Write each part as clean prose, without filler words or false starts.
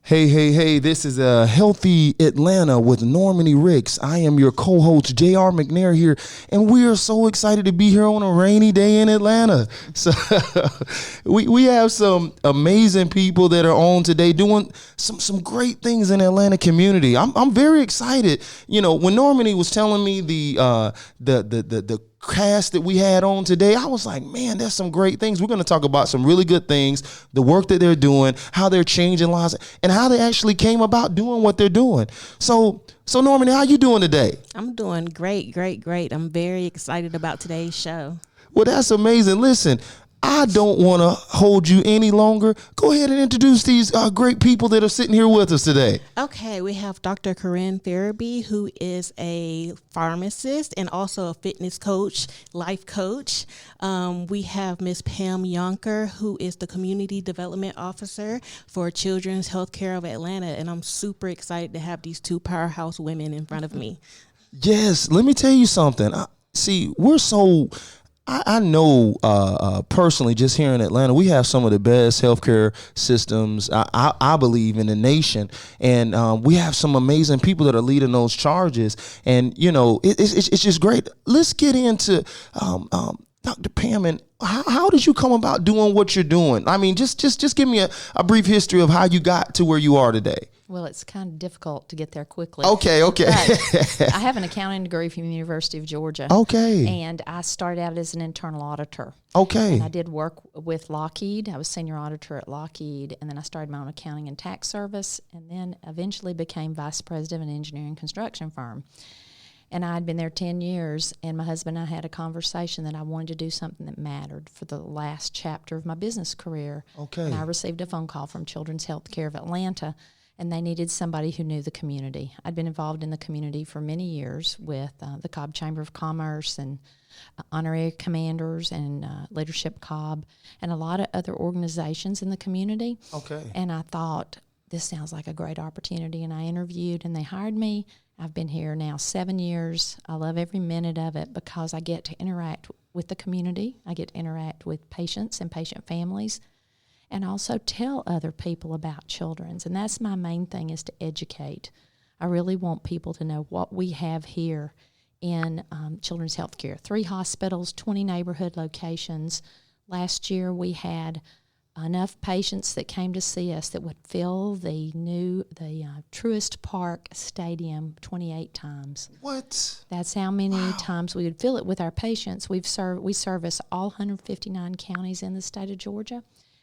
Hey, this is a Healthy Atlanta with Normandy Ricks. I am your co-host, J.R. McNair here, and we are so excited to be here on a rainy day in Atlanta. So we have some amazing people that are on today doing some great things in the Atlanta community. I'm very excited. You know, when Normandy was telling me the cast that we had on today, I was like, man, there's some great things. We're going to talk about some really good things, the work that they're doing, how they're changing lives, and how they actually came about doing what they're doing. So Norman, how you doing today? I'm doing great. I'm very excited about today's show. Well, that's amazing. Listen, I don't want to hold you any longer. Go ahead and introduce these great people that are sitting here with us today. Okay, we have Dr. Corine Ferebee, who is a pharmacist and also a fitness coach, life coach. We have Ms. Pam Younker, who is the Community Development Officer for Children's Healthcare of Atlanta, and I'm super excited to have these two powerhouse women in front of me. Yes, let me tell you something. I know personally, just here in Atlanta, we have some of the best healthcare systems, I believe, in the nation. And we have some amazing people that are leading those charges. And, you know, it's just great. Let's get into Dr. Pam, and how did you come about doing what you're doing? I mean, just give me a brief history of how you got to where you are today. Well, it's kind of difficult to get there quickly. Okay. I have an accounting degree from the University of Georgia. Okay. And I started out as an internal auditor. Okay. And I did work with Lockheed. I was senior auditor at Lockheed, and then I started my own accounting and tax service, and then eventually became vice president of an engineering construction firm. And I had been there 10 years, and my husband and I had a conversation that I wanted to do something that mattered for the last chapter of my business career. Okay. And I received a phone call from Children's Healthcare of Atlanta, and they needed somebody who knew the community. I'd been involved in the community for many years with the Cobb Chamber of Commerce and Honorary Commanders and Leadership Cobb and a lot of other organizations in the community. Okay. And I thought, this sounds like a great opportunity, and I interviewed, and they hired me. I've been here now 7 years. I love every minute of it because I get to interact with the community. I get to interact with patients and patient families, and also tell other people about children's. And that's my main thing, is to educate. I really want people to know what we have here in children's health care. 3 hospitals, 20 neighborhood locations. Last year we had enough patients that came to see us that would fill the Truist Park Stadium 28 times. What? That's how many times we would fill it with our patients. We service all 159 counties in the state of Georgia,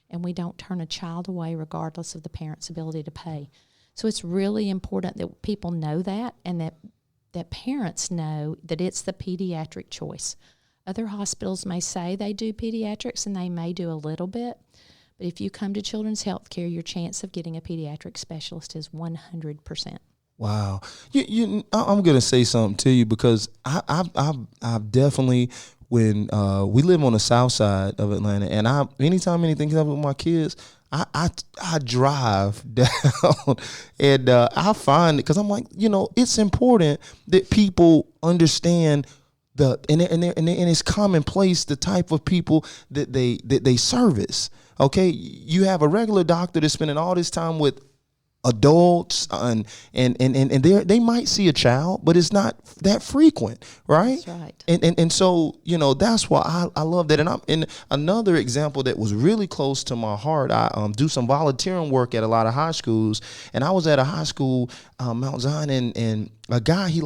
and we don't turn a child away regardless of the parent's ability to pay. So it's really important that people know that, and that parents know that it's the pediatric choice. Other hospitals may say they do pediatrics, and they may do a little bit, but if you come to Children's Health Care, your chance of getting a pediatric specialist is 100%. Wow. I'm going to say something to you, because I've definitely, when we live on the south side of Atlanta, and anytime anything comes up with my kids, I drive down and I find it, because I'm like, you know, it's important that people understand and it's commonplace, the type of people that they service. Okay, you have a regular doctor that's spending all this time with adults, and they might see a child, but it's not that frequent, right? That's right. And so, you know, that's why I love that. And another example that was really close to my heart, I do some volunteering work at a lot of high schools, and I was at a high school, Mount Zion, and a guy, he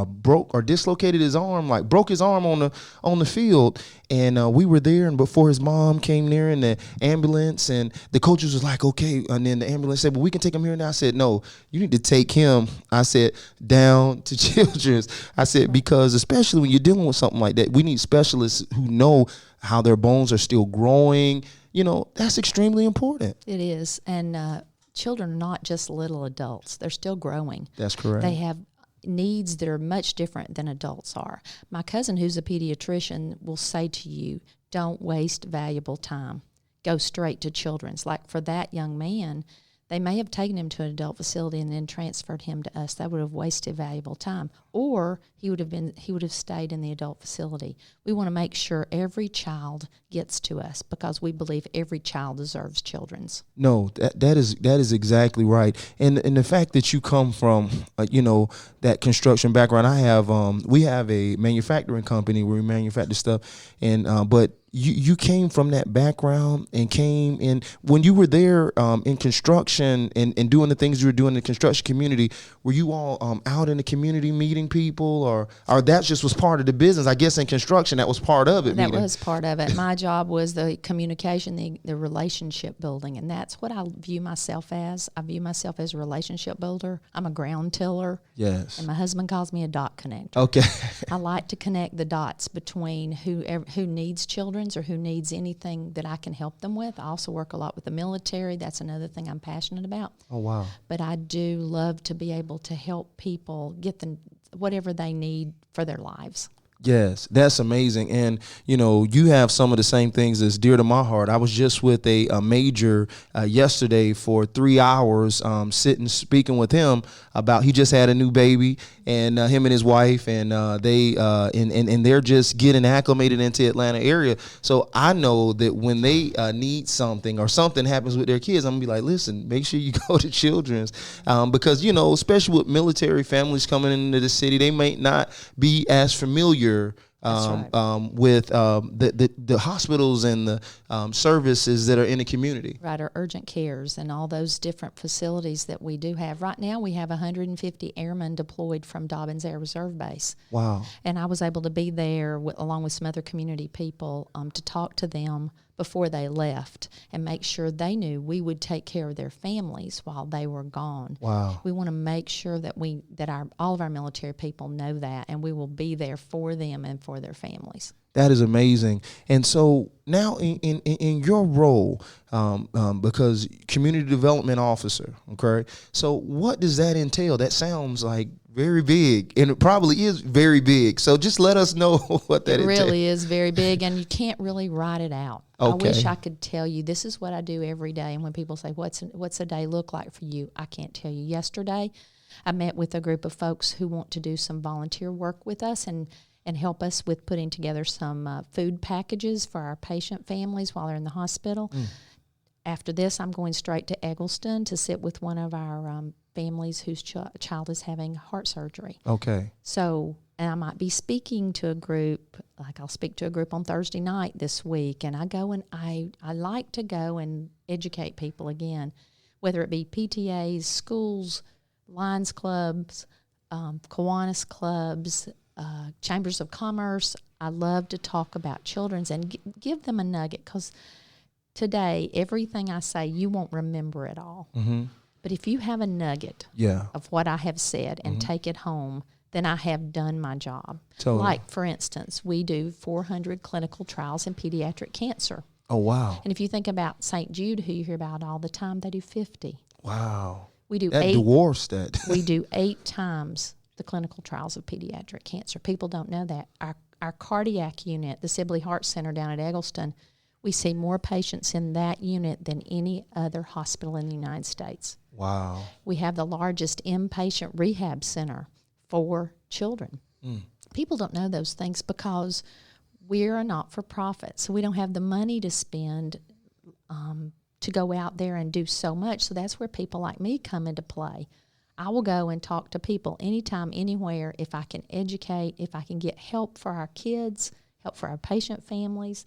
broke or dislocated his arm, broke his arm on the field, and we were there, and before his mom came near in the ambulance, and the coaches was like, okay, and then the ambulance said, well, we can take him here now. I said, no, you need to take him, I said, down to Children's. I said, because especially when you're dealing with something like that, we need specialists who know how their bones are still growing. You know, that's extremely important. It is, and children are not just little adults. They're still growing. That's correct. They have needs that are much different than adults are. My cousin, who's a pediatrician, will say to you, don't waste valuable time. Go straight to Children's. Like for that young man, They may have taken him to an adult facility and then transferred him to us. That would have wasted valuable time. Or he would have stayed in the adult facility. We want to make sure every child gets to us because we believe every child deserves children's. No, that is exactly right. And the fact that you come from that construction background, we have a manufacturing company where we manufacture stuff, and but you came from that background and came in when you were there in construction and doing the things you were doing in the construction community. Were you all out in the community meeting people, or that just was part of the business? I guess in construction that was part of it. That was part of it. My job was the communication, the relationship building, and that's what I view myself as. I view myself as a relationship builder. I'm a ground tiller. Yes. And my husband calls me a dot connector. Okay. I like to connect the dots between who needs children or who needs anything that I can help them with. I also work a lot with the military. That's another thing I'm passionate about. Oh, wow. But I do love to be able to help people get them whatever they need for their lives. Yes, that's amazing. And, you have some of the same things that's dear to my heart. I was just with a major yesterday for 3 hours speaking with him about he just had a new baby, and him and his wife, and they're just getting acclimated into the Atlanta area. So I know that when they need something or something happens with their kids, I'm going to be like, listen, make sure you go to Children's because, especially with military families coming into the city, they may not be as familiar with the hospitals and the services that are in the community. Right, or urgent cares and all those different facilities that we do have. Right now we have 150 airmen deployed from Dobbins Air Reserve Base. Wow. And I was able to be there along with some other community people to talk to them before they left and make sure they knew we would take care of their families while they were gone. Wow. We want to make sure that all of our military people know that, and we will be there for them and for their families. That is amazing. And so now in your role, because community development officer, okay, so what does that entail? That sounds like very big, and it probably is very big. So just let us know what that entails. It really is very big, and you can't really write it out. Okay. I wish I could tell you this is what I do every day. And when people say, what's a day look like for you? I can't tell you. Yesterday, I met with a group of folks who want to do some volunteer work with us and help us with putting together some food packages for our patient families while they're in the hospital. After this, I'm going straight to Eggleston to sit with one of our families whose child is having heart surgery. Okay. So, and I might be speaking to a group, like I'll speak to a group on Thursday night this week, and I like to go and educate people again, whether it be PTAs, schools, Lions clubs, Kiwanis clubs, chambers of commerce. I love to talk about children's and give them a nugget, because today everything I say you won't remember it all. Mm-hmm. But if you have a nugget of what I have said and take it home, then I have done my job. Totally. Like, for instance, we do 400 clinical trials in pediatric cancer. Oh, wow. And if you think about St. Jude, who you hear about all the time, they do 50. Wow. We do that dwarfs that. We do 8 times the clinical trials of pediatric cancer. People don't know that. Our cardiac unit, the Sibley Heart Center down at Eggleston, we see more patients in that unit than any other hospital in the United States. Wow. We have the largest inpatient rehab center for children. People don't know those things because we're a not-for-profit, so we don't have the money to spend to go out there and do so much. So that's where people like me come into play. I will go and talk to people anytime, anywhere, if I can educate, if I can get help for our kids, help for our patient families,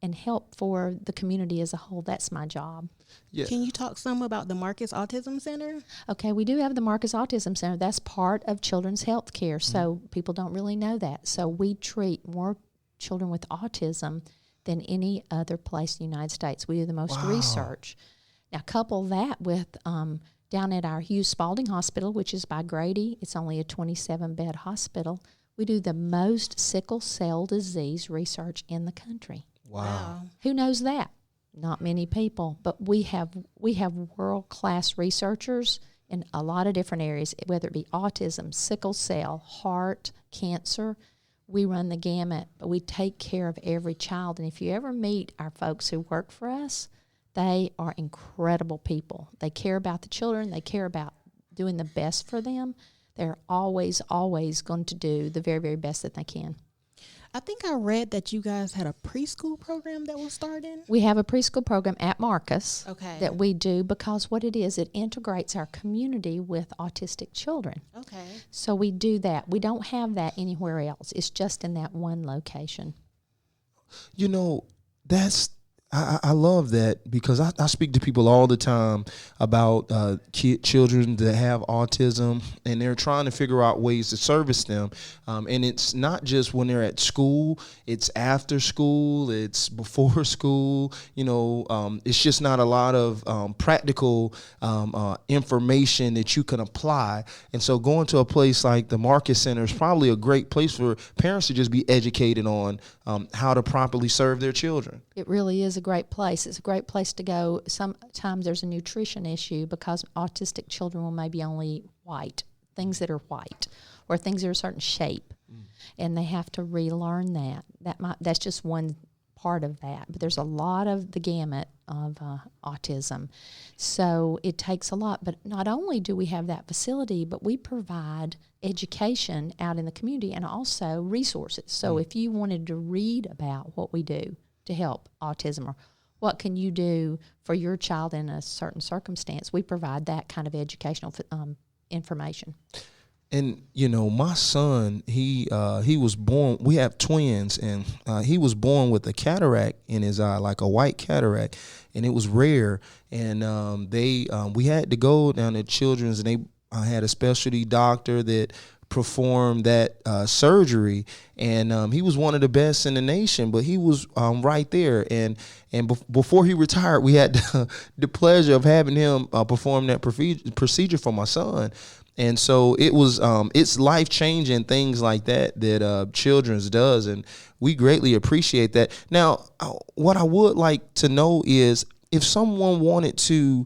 and help for the community as a whole. That's my job. Yeah. Can you talk some about the Marcus Autism Center? Okay, we do have the Marcus Autism Center. That's part of children's health care, so people don't really know that. So we treat more children with autism than any other place in the United States. We do the most research. Now, couple that with down at our Hughes Spalding Hospital, which is by Grady, it's only a 27-bed hospital, we do the most sickle cell disease research in the country. Wow. Who knows that? Not many people, but we have world-class researchers in a lot of different areas, whether it be autism, sickle cell, heart, cancer. We run the gamut, but we take care of every child. And if you ever meet our folks who work for us, They are incredible people. They care about the children. They care about doing the best for them. They're always, always going to do the very, very best that they can. I think I read that you guys had a preschool program that was starting. We have a preschool program at Marcus Okay. that we do because what it is, it integrates our community with autistic children. Okay. So we do that. We don't have that anywhere else. It's just in that one location. You know, I love that because I speak to people all the time about children that have autism, and they're trying to figure out ways to service them. And it's not just when they're at school, it's after school, it's before school. You know, it's just not a lot of practical information that you can apply. And so going to a place like the Marcus Center is probably a great place for parents to just be educated on how to properly serve their children. It really is a great place. It's a great place to go. Sometimes there's a nutrition issue because autistic children will maybe only white, things that are white, or things that are a certain shape, and they have to relearn that. That's just one part of that, but there's a lot of the gamut of autism. So it takes a lot, but not only do we have that facility, but we provide education out in the community and also resources. So if you wanted to read about what we do to help autism, or what can you do for your child in a certain circumstance, we provide that kind of educational information. And, you know, my son, he was born, we have twins, and he was born with a cataract in his eye, like a white cataract, and it was rare. And we had to go down to Children's, and they had a specialty doctor that performed that surgery, and he was one of the best in the nation, but he was right there. And before he retired, we had the pleasure of having him perform that procedure for my son. And so it was, it's life-changing things like that Children's does, and we greatly appreciate that. Now, what I would like to know is if someone wanted to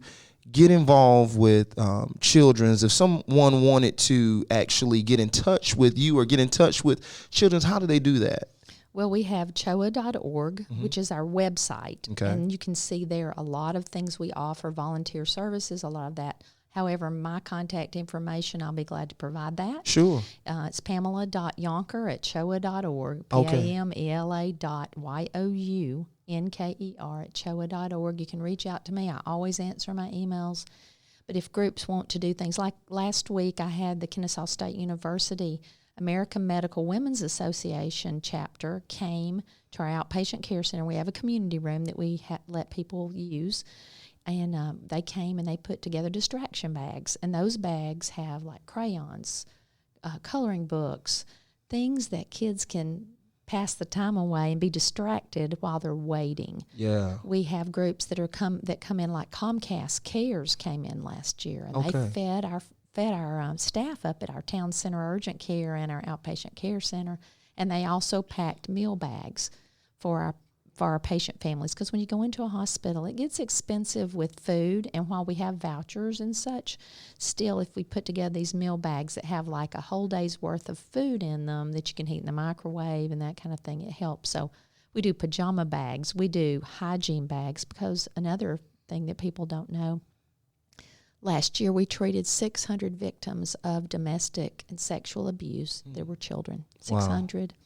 get involved with Children's, if someone wanted to actually get in touch with you or get in touch with Children's, how do they do that? Well, we have choa.org, which is our website, Okay. and you can see there a lot of things we offer, volunteer services, a lot of that. However, my contact information, I'll be glad to provide that. Sure. It's pamela.younker at choa.org, Okay. pamela.younker at choa.org. You can reach out to me. I always answer my emails. But if groups want to do things, like last week I had the Kennesaw State University American Medical Women's Association chapter came to our outpatient care center. We have a community room that we let people use. And they came and they put together distraction bags. And those bags have like crayons, coloring books, things that kids can pass the time away and be distracted while they're waiting. Yeah. We have groups that come in, like Comcast Cares came in last year, and Okay. they fed our staff up at our town center urgent care and our outpatient care center. And they also packed meal bags for our patient families, because when you go into a hospital, it gets expensive with food, and while we have vouchers and such, still if we put together these meal bags that have like a whole day's worth of food in them that you can heat in the microwave and that kind of thing, it helps. So we do pajama bags, we do hygiene bags, because another thing that people don't know, last year we treated 600 victims of domestic and sexual abuse. There were children, 600. Wow.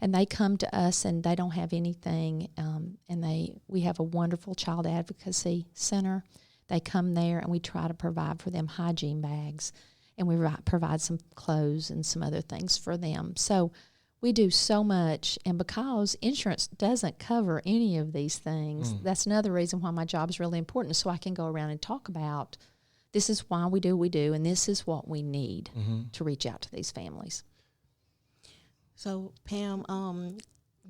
And they come to us and they don't have anything, and we have a wonderful child advocacy center. They come there and we try to provide for them hygiene bags, and we provide some clothes and some other things for them. So we do so much, and because insurance doesn't cover any of these things, that's another reason why my job is really important, so I can go around and talk about this is why we do what we do, and this is what we need to reach out to these families. So, Pam,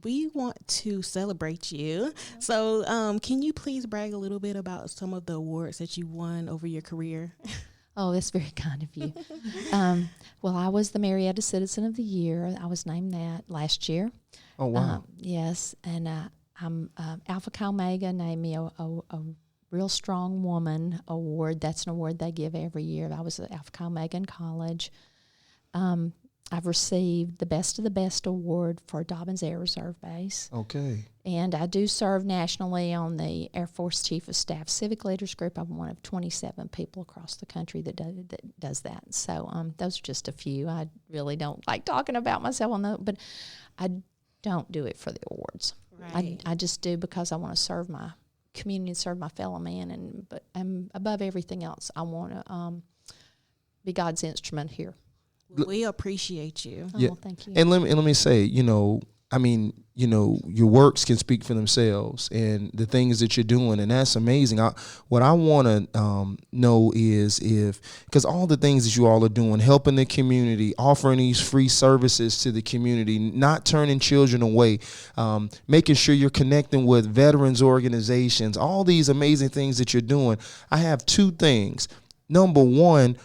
we want to celebrate you. So, can you please brag a little bit about some of the awards that you won over your career? Oh, that's very kind of you. Well, I was the Marietta Citizen of the Year. I was named that last year. Oh, wow. Yes, and Alpha Chi Omega named me a Real Strong Woman Award. That's an award they give every year. I was at Alpha Chi Omega in college. I've received the Best of the Best award for Dobbins Air Reserve Base. Okay. And I do serve nationally on the Air Force Chief of Staff Civic Leaders Group. I'm one of 27 people across the country that does that. So those are just a few. I really don't like talking about myself on that, but I don't do it for the awards. Right. I just do because I want to serve my community and serve my fellow man. But above everything else, I want to be God's instrument here. We appreciate you. Oh, thank you. And let me say, I mean, your works can speak for themselves and the things that you're doing, and that's amazing. What I want to know is because all the things that you all are doing, helping the community, offering these free services to the community, not turning children away, making sure you're connecting with veterans organizations, all these amazing things that you're doing. I have two things. Number one,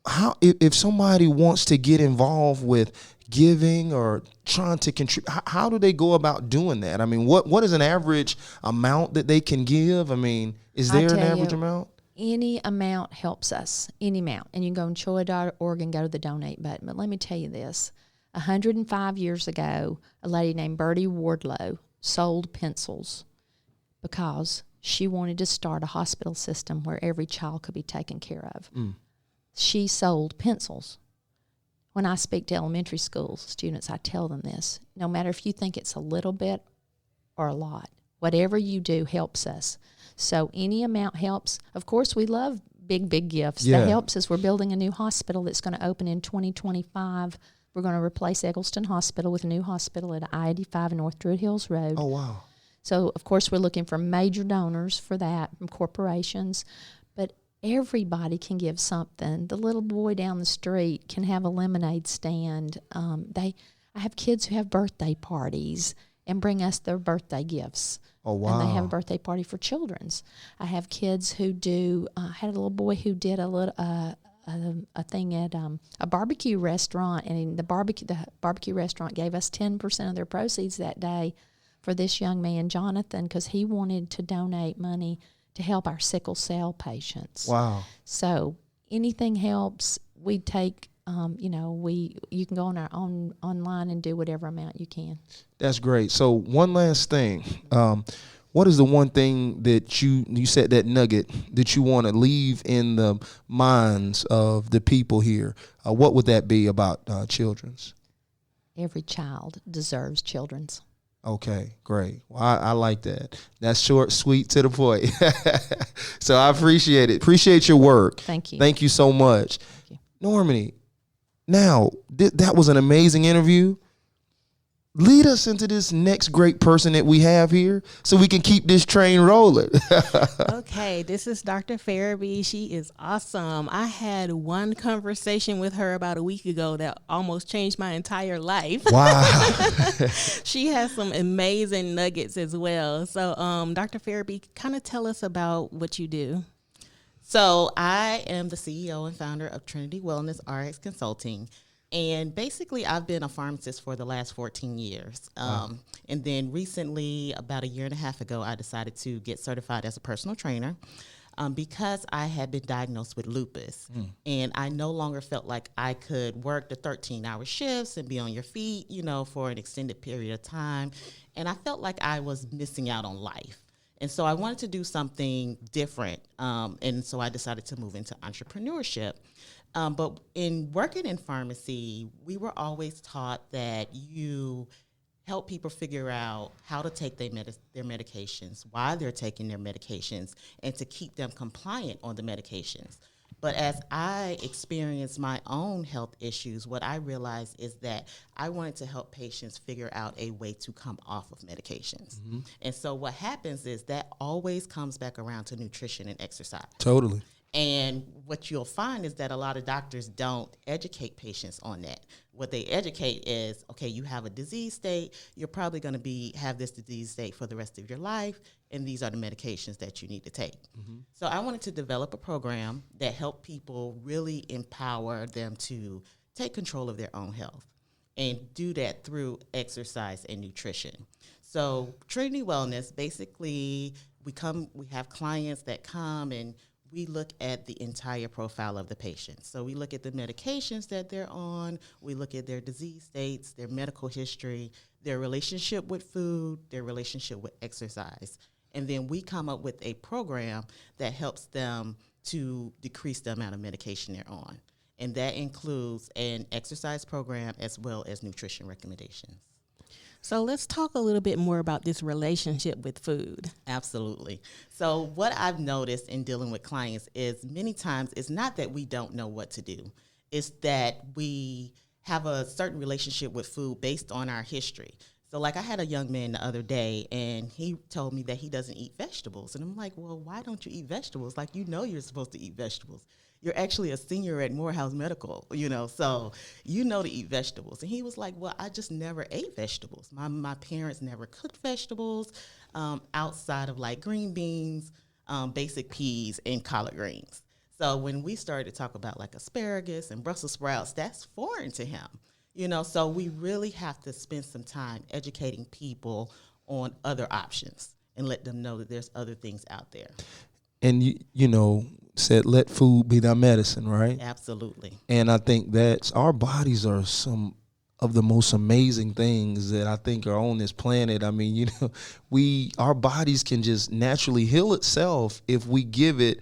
how if somebody wants to get involved with giving or trying to contribute, how do they go about doing that? I mean, what is an average amount that they can give? I mean, is there an average amount? Any amount helps us, any amount. And you can go on Choa.org and go to the donate button. But let me tell you this. 105 years ago, a lady named Bertie Wardlow sold pencils because she wanted to start a hospital system where every child could be taken care of. She sold pencils. When I speak to elementary school students, I tell them this. No matter if you think it's a little bit or a lot, whatever you do helps us. So any amount helps. Of course, we love big gifts. Yeah. That helps us. We're building a new hospital that's going to open in 2025. We're going to replace Eggleston Hospital with a new hospital at I-85 North Druid Hills Road. Oh, wow. So, of course, we're looking for major donors for that from corporations. But everybody can give something. The little boy down the street can have a lemonade stand. I have kids who have birthday parties and bring us their birthday gifts. Oh, wow. And they have a birthday party for children's. I have kids who do, I had a little boy who did a thing at a barbecue restaurant, and the barbecue restaurant gave us 10% of their proceeds that day for this young man, Jonathan, because he wanted to donate money to help our sickle cell patients. Wow. So anything helps. We take, you can go on our own online and do whatever amount you can. That's great. So one last thing. What is the one thing that you said, that nugget that you want to leave in the minds of the people here? What would that be about children's? Every child deserves children's. Okay, great. Well, I like that. That's short, sweet, to the point. So I appreciate it. Appreciate your work. Thank you. Thank you so much. Thank you. Normani, now, that was an amazing interview. Lead us into this next great person that we have here so we can keep this train rolling. Okay, this is Dr. Ferebee. She is awesome. I had one conversation with her about a week ago that almost changed my entire life. Wow. She has some amazing nuggets as well. So, Dr. Ferebee, kind of tell us about what you do. So I am the CEO and founder of Trinity Wellness RX Consulting. And basically, I've been a pharmacist for the last 14 years. And then recently, about a year and a half ago, I decided to get certified as a personal trainer because I had been diagnosed with lupus. And I no longer felt like I could work the 13-hour shifts and be on your feet, for an extended period of time. And I felt like I was missing out on life. And so I wanted to do something different. And so I decided to move into entrepreneurship. But in working in pharmacy, we were always taught that you help people figure out how to take their medications, why they're taking their medications, and to keep them compliant on the medications. But as I experienced my own health issues, what I realized is that I wanted to help patients figure out a way to come off of medications. And so what happens is that always comes back around to nutrition and exercise. Totally. And what you'll find is that a lot of doctors don't educate patients on that. What they educate is, okay, you have a disease state, you're probably going to have this disease state for the rest of your life, and these are the medications that you need to take. So I wanted to develop a program that helped people really empower them to take control of their own health and do that through exercise and nutrition. So Trinity Wellness, basically, we have clients that come and we look at the entire profile of the patient. So we look at the medications that they're on, we look at their disease states, their medical history, their relationship with food, their relationship with exercise. And then we come up with a program that helps them to decrease the amount of medication they're on. And that includes an exercise program as well as nutrition recommendations. So let's talk a little bit more about this relationship with food. Absolutely. So what I've noticed in dealing with clients is many times it's not that we don't know what to do. It's that we have a certain relationship with food based on our history. So like I had a young man the other day and he told me that he doesn't eat vegetables. And I'm like, well, why don't you eat vegetables? Like, you know you're supposed to eat vegetables. You're actually a senior at Morehouse Medical, so you know to eat vegetables. And he was like, well, I just never ate vegetables. My parents never cooked vegetables outside of like green beans, basic peas, and collard greens. So when we started to talk about like asparagus and Brussels sprouts, that's foreign to him, so we really have to spend some time educating people on other options and let them know that there's other things out there. And, said, let food be thy medicine, right? Absolutely. And I think that's, our bodies are some of the most amazing things that I think are on this planet. I mean, our bodies can just naturally heal itself if we give it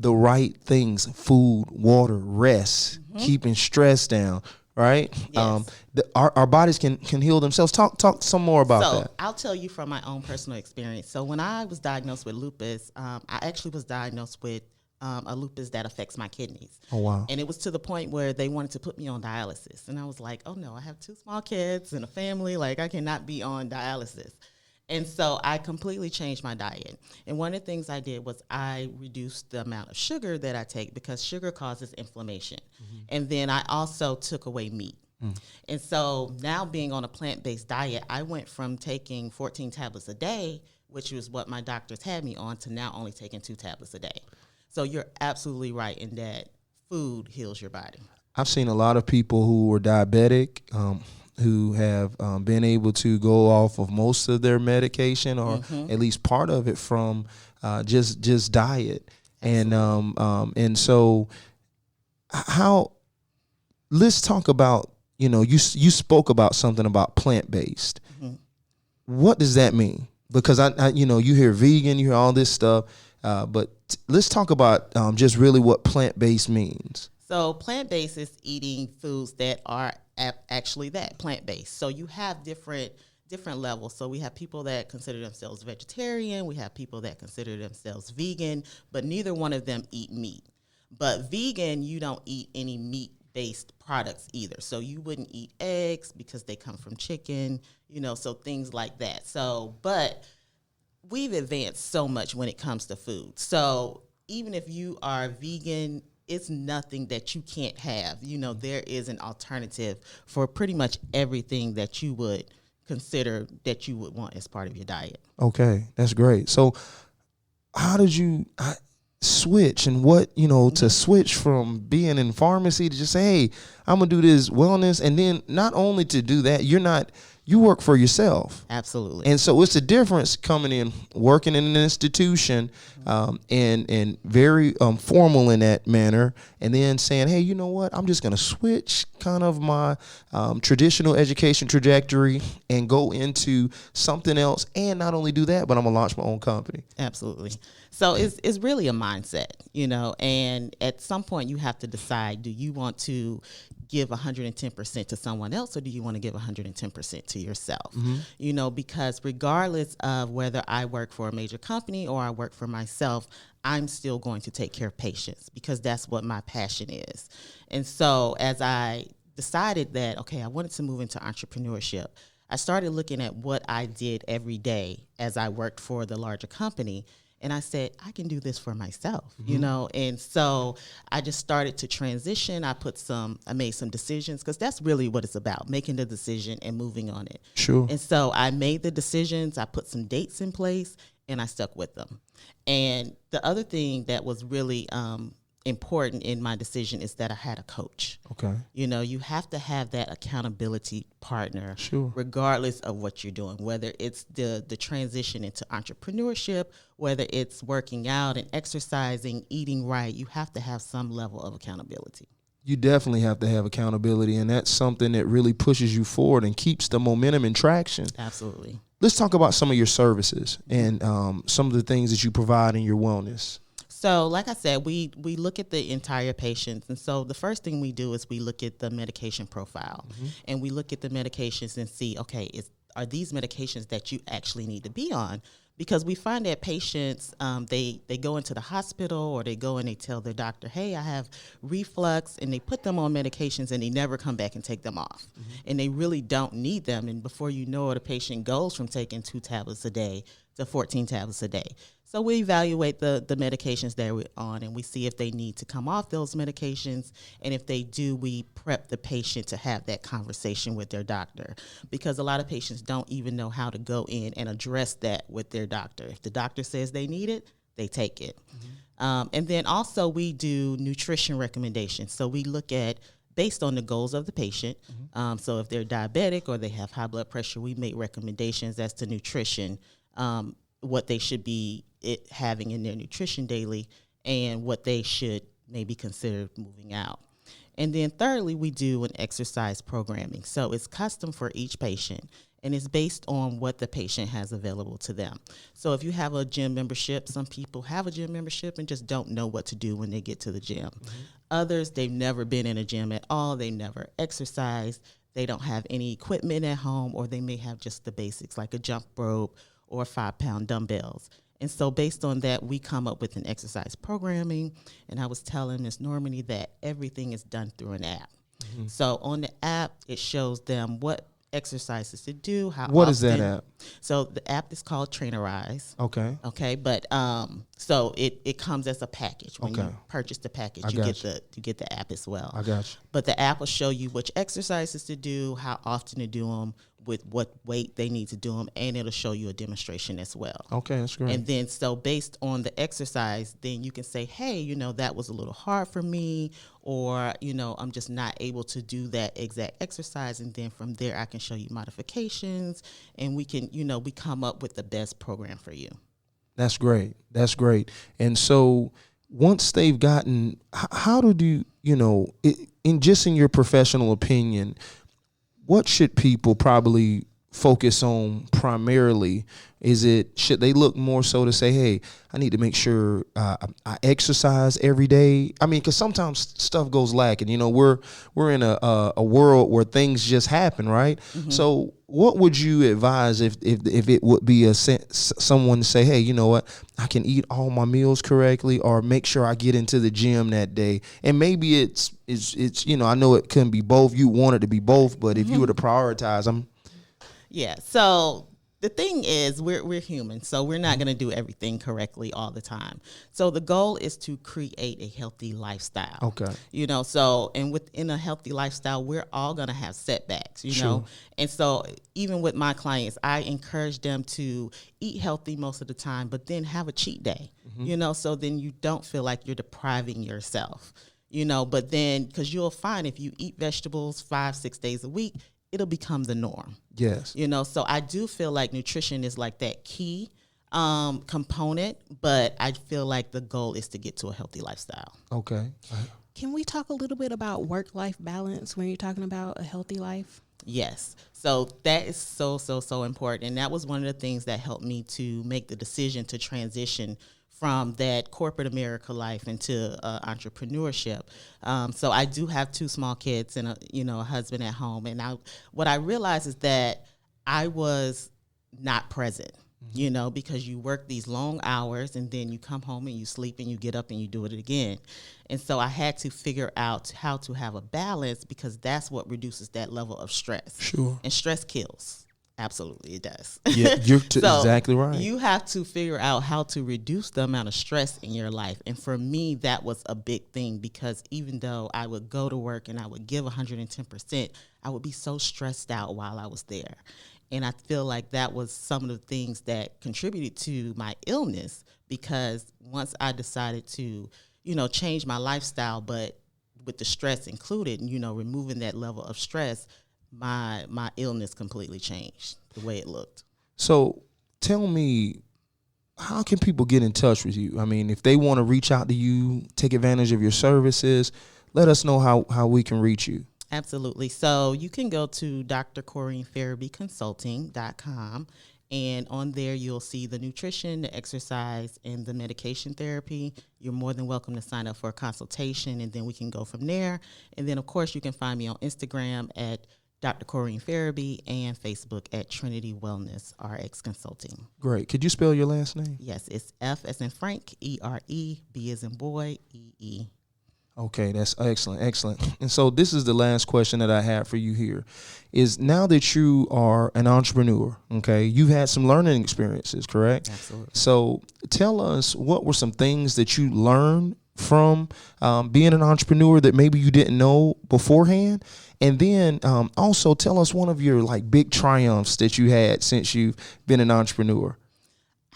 the right things: food, water, rest, keeping stress down, right? Yes. Our bodies can heal themselves. Talk some more about that. So I'll tell you from my own personal experience. So when I was diagnosed with lupus, I actually was diagnosed with a lupus that affects my kidneys. Oh, wow. And it was to the point where they wanted to put me on dialysis. And I was like, oh, no, I have 2 small kids and a family. Like, I cannot be on dialysis. And so I completely changed my diet. And one of the things I did was I reduced the amount of sugar that I take because sugar causes inflammation. And then I also took away meat. And so now being on a plant-based diet, I went from taking 14 tablets a day, which was what my doctors had me on, to now only taking 2 tablets a day. So you're absolutely right in that food heals your body. I've seen a lot of people who were diabetic, who have been able to go off of most of their medication, or at least part of it, from just diet. And so how, let's talk about, you spoke about something about plant-based. What does that mean? Because I you hear vegan, you hear all this stuff, but let's talk about just really what plant-based means. So plant-based is eating foods that are actually that, plant-based. So you have different levels. So we have people that consider themselves vegetarian. We have people that consider themselves vegan, but neither one of them eat meat. But vegan, you don't eat any meat-based products either. So you wouldn't eat eggs because they come from chicken, so things like that. So, but we've advanced so much when it comes to food. So even if you are vegan, it's nothing that you can't have. There is an alternative for pretty much everything that you would consider that you would want as part of your diet. Okay, that's great. So how did you switch, and what, to switch from being in pharmacy to just say, hey, I'm going to do this wellness, and then not only to do that, you work for yourself. Absolutely. And so it's the difference coming in, working in an institution, and very formal in that manner, and then saying, hey, you know what, I'm just going to switch kind of my traditional education trajectory and go into something else, and not only do that, but I'm going to launch my own company. Absolutely. So it's really a mindset, and at some point you have to decide, do you want to give 110% to someone else, or do you want to give 110% to yourself? Because regardless of whether I work for a major company or I work for myself, I'm still going to take care of patients because that's what my passion is. And so as I decided that, okay, I wanted to move into entrepreneurship, I started looking at what I did every day as I worked for the larger company. And I said, I can do this for myself, and so I just started to transition. I made some decisions, because that's really what it's about, making the decision and moving on it. Sure. And so I made the decisions, I put some dates in place, and I stuck with them. And the other thing that was really important in my decision is that I had a coach. Okay. You know, you have to have that accountability partner, Sure. regardless of what you're doing, whether it's the transition into entrepreneurship, whether it's working out and exercising, eating right. You have to have some level of accountability. You definitely have to have accountability, and that's something that really pushes you forward and keeps the momentum and traction. Absolutely. Let's talk about some of your services and some of the things that you provide in your wellness. So, like I said, we look at the entire patient. And so the first thing we do is we look at the medication profile. And we look at the medications and see, okay, are these medications that you actually need to be on? Because we find that patients, they go into the hospital or they go and they tell their doctor, hey, I have reflux, and they put them on medications and they never come back and take them off. And they really don't need them. And before you know it, a patient goes from taking 2 tablets a day to 14 tablets a day. So we evaluate the medications that we're on, and we see if they need to come off those medications. And if they do, we prep the patient to have that conversation with their doctor, because a lot of patients don't even know how to go in and address that with their doctor. If the doctor says they need it, they take it. And then also we do nutrition recommendations. So we look at based on the goals of the patient. So if they're diabetic or they have high blood pressure, we make recommendations as to nutrition, what they should be having in their nutrition daily, and what they should maybe consider moving out. And then thirdly, we do an exercise programming. So it's custom for each patient, and it's based on what the patient has available to them. So if you have a gym membership, some people have a gym membership and just don't know what to do when they get to the gym. Others, they've never been in a gym at all. They never exercised. They don't have any equipment at home, or they may have just the basics like a jump rope or 5-pound dumbbells. And so based on that, we come up with an exercise programming. And I was telling Ms. Normani that everything is done through an app. So on the app, it shows them what exercises to do, how What often. is that app? So the app is called Trainerize. Okay. Okay, but so it comes as a package. When you purchase the package, you get the app as well. I got you. But the app will show you which exercises to do, how often to do them, with what weight they need to do them, and it'll show you a demonstration as well. Okay, that's great. And then so based on the exercise, then you can say, hey, you know, that was a little hard for me, or, you know, I'm just not able to do that exact exercise. And then from there, I can show you modifications, and we can, you know, we come up with the best program for you. That's great. That's great. And so once they've gotten, how do you know, in your professional opinion, what should people probably focus on primarily? Should they look more so to say, hey, I need to make sure I exercise every day? I mean, because sometimes stuff goes lacking. You know, we're in a world where things just happen, right? So what would you advise if it would be someone to say, hey, you know what, I can eat all my meals correctly, or make sure I get into the gym that day? And maybe it's you know, I know it couldn't be both. You want it to be both, but if you were to prioritize them. Yeah. So the thing is, we're human, so we're not going to do everything correctly all the time. So the goal is to create a healthy lifestyle. Okay. You know, so, and within a healthy lifestyle, we're all going to have setbacks, you know. And so even with my clients, I encourage them to eat healthy most of the time, but then have a cheat day, you know, so then you don't feel like you're depriving yourself, you know. But then, because you'll find if you eat vegetables 5-6 days a week, it'll become the norm. Yes. You know, so I do feel like nutrition is like that key component, but I feel like the goal is to get to a healthy lifestyle. Okay. Can we talk a little bit about work-life balance when you're talking about a healthy life? Yes. So that is so important. And that was one of the things that helped me to make the decision to transition from that corporate America life into entrepreneurship. So I do have 2 small kids and a husband at home. And what I realized is that I was not present, you know, because you work these long hours and then you come home and you sleep and you get up and you do it again. And so I had to figure out how to have a balance, because that's what reduces that level of stress. Sure. And stress kills. Absolutely, it does. Yeah, you're So exactly right. You have to figure out how to reduce the amount of stress in your life. And for me, that was a big thing, because even though I would go to work and I would give 110%, I would be so stressed out while I was there. And I feel like that was some of the things that contributed to my illness, because once I decided to, change my lifestyle, but with the stress included, removing that level of stress, my illness completely changed the way it looked. So tell me, how can people get in touch with you? I mean, if they want to reach out to you, take advantage of your services, let us know how we can reach you. Absolutely. So you can go to drcorineferebeeconsulting.com, and on there you'll see the nutrition, the exercise, and the medication therapy. You're more than welcome to sign up for a consultation, and then we can go from there. And then, of course, you can find me on Instagram at Dr. Corine Ferebee and Facebook at Trinity Wellness RX Consulting. Great. Could you spell your last name? Yes, it's F as in Frank, E-R-E, B as in boy, E-E. Okay, that's excellent, excellent. And so this is the last question that I have for you here, is now that you are an entrepreneur, okay, you've had some learning experiences, correct? Absolutely. So tell us, what were some things that you learned from being an entrepreneur that maybe you didn't know beforehand? And then also tell us one of your big triumphs that you had since you've been an entrepreneur.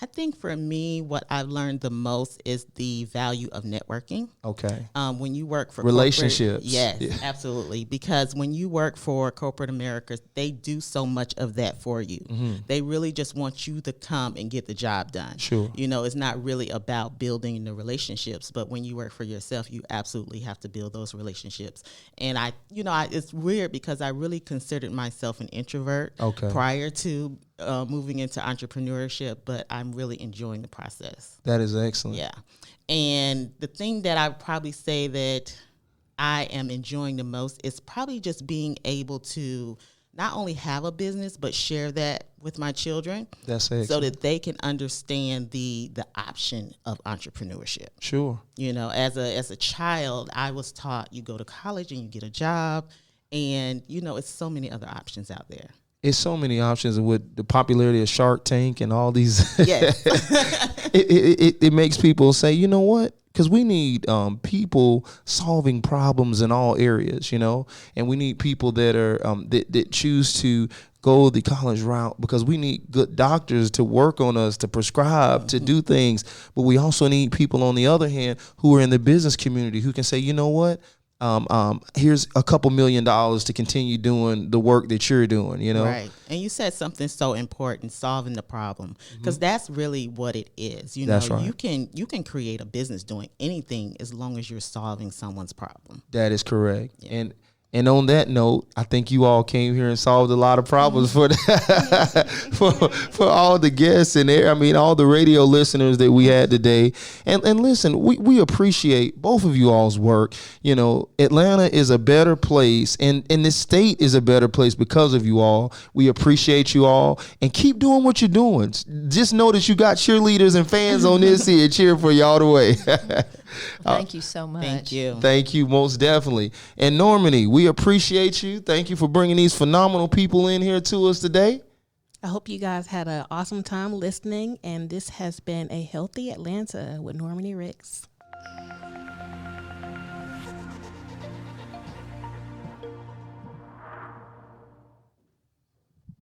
I think for me, what I've learned the most is the value of networking. Okay. When you work for relationships. Yes, yeah. Absolutely. Because when you work for corporate America, they do so much of that for you. Mm-hmm. They really just want you to come and get the job done. Sure. It's not really about building the relationships, but when you work for yourself, you absolutely have to build those relationships. And it's weird because I really considered myself an introvert prior to moving into entrepreneurship, but I'm really enjoying the process. That is excellent. Yeah. And the thing that I would probably say that I am enjoying the most is probably just being able to not only have a business, but share that with my children. That's excellent. So that they can understand the option of entrepreneurship. Sure. As a child, I was taught you go to college and you get a job, and it's so many other options out there. It's so many options with the popularity of Shark Tank and all these. Yes. it makes people say, you know what? Because we need people solving problems in all areas, and we need people that are that choose to go the college route, because we need good doctors to work on us, to prescribe, to do things. But we also need people, on the other hand, who are in the business community who can say, you know what? Here's a couple $1 million to continue doing the work that you're doing, Right. And you said something so important, solving the problem, because that's really what it is. That's right. You can create a business doing anything as long as you're solving someone's problem. That is correct. Yeah. And on that note, I think you all came here and solved a lot of problems for all the guests and all the radio listeners that we had today. And listen, we appreciate both of you all's work. Atlanta is a better place, and this state is a better place because of you all. We appreciate you all, and keep doing what you're doing. Just know that you got cheerleaders and fans on this here cheering for you all the way. Thank you so much. Thank you. Thank you, most definitely. And Normani, we appreciate you. Thank you for bringing these phenomenal people in here to us today. I hope you guys had an awesome time listening, and this has been a Healthy Atlanta with Normani Ricks.